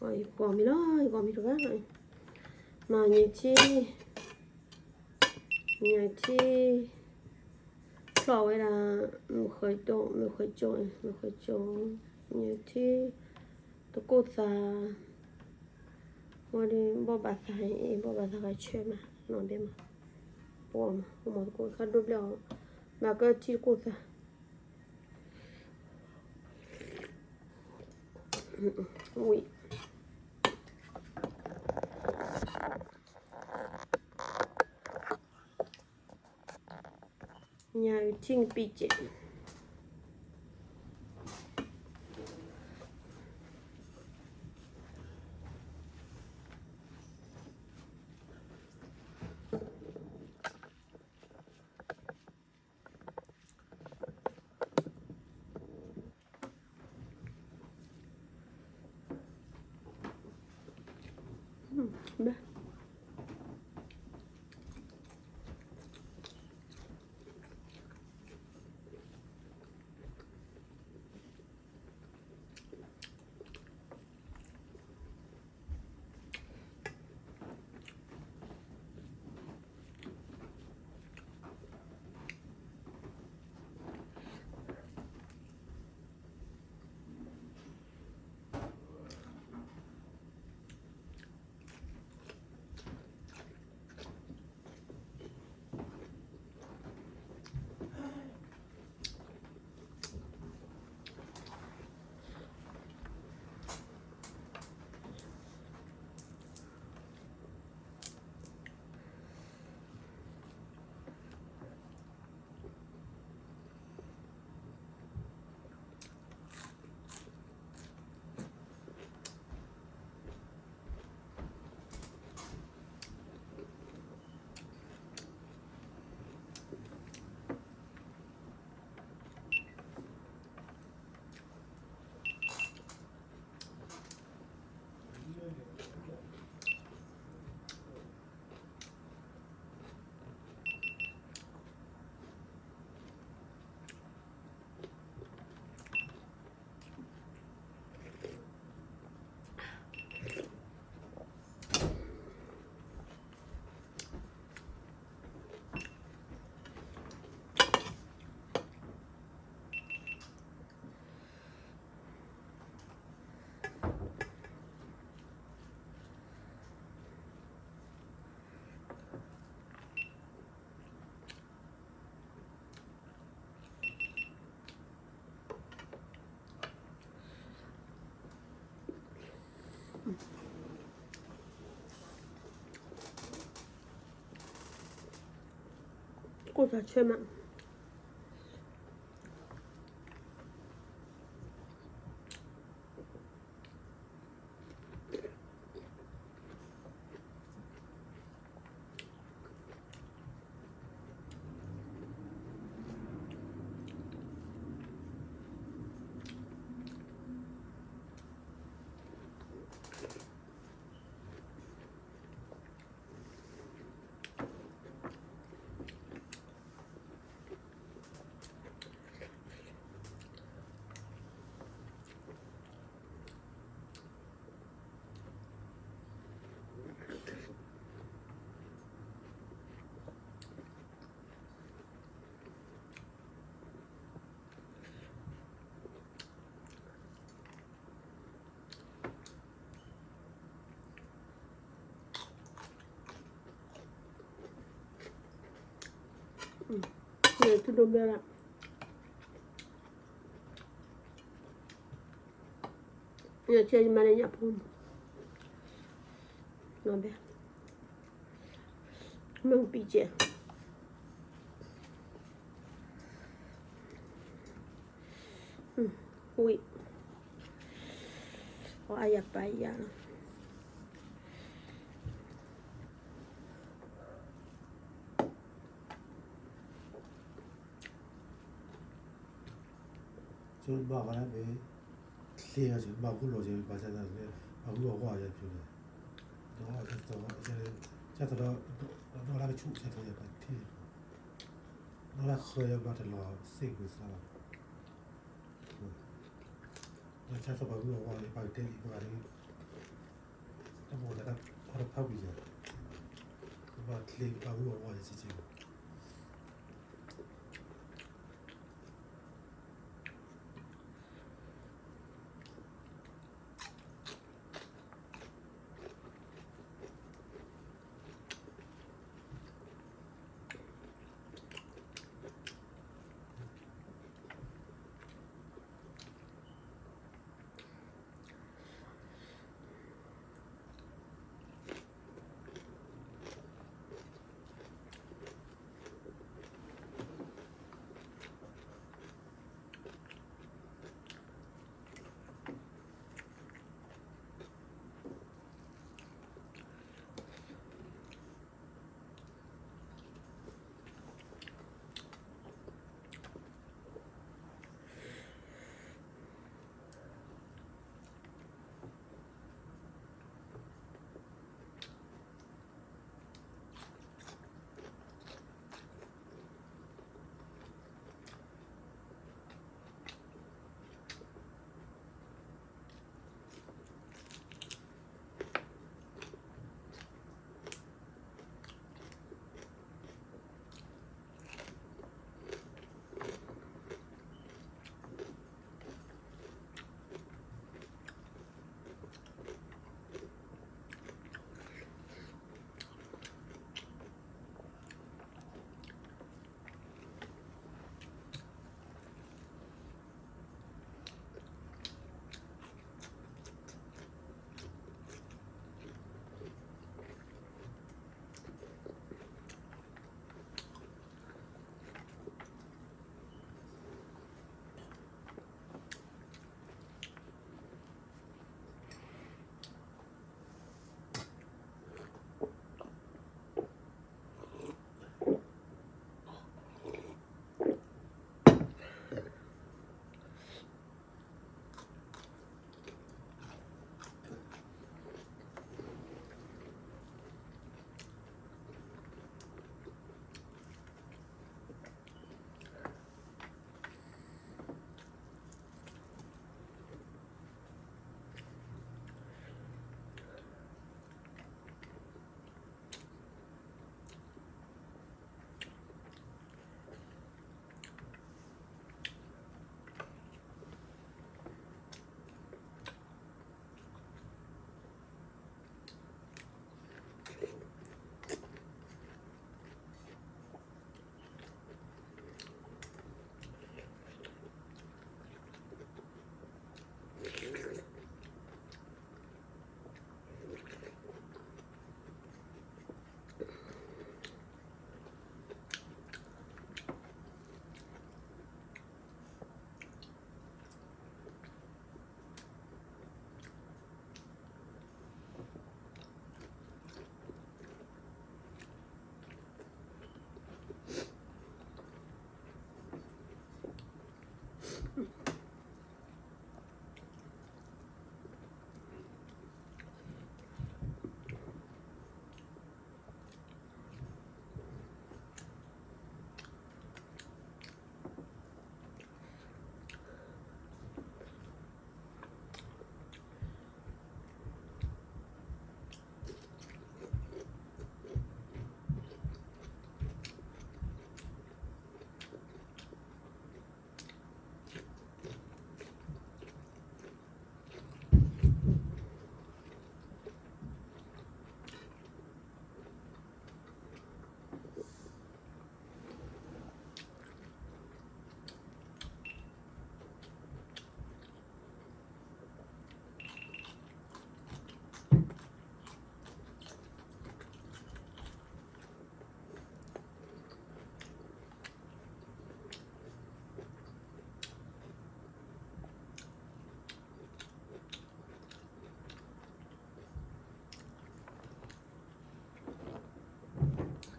Ôi, gom đó, gom đi đó này. Mà nhà chi lò ấy là một khởi trộn nhà chi tôi cột ra mà đi bỏ bát cái chuyện mà nó bên mà bỏ mà cột khá đốt leo mà cái chi cột ra ui nhà chinh bị chết bé cột ra chuyện mà nhà tôi đâm ra nhà chơi mà này nhập không nó bé mình bị chết ui có ai nhập bài vậy 좀 막아라 왜 리아지 막으로지 맞아다는데 막으로 와야 되네. 너 어쨌든 이제 자다가 너랑 축 자다가 같이 너랑 커야 맞을라 세고서 너 자서 막으로 와야 될 때 이거 아니 뭐 내가 허락하고 이제 막 클릭 하고 와야지 지금.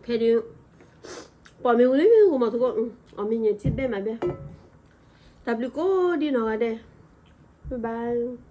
Cái điều bỏ mình lấy cái mà thôi ở mình nhớ chít bên mà bên tập đi có đi nào ở đây bye bye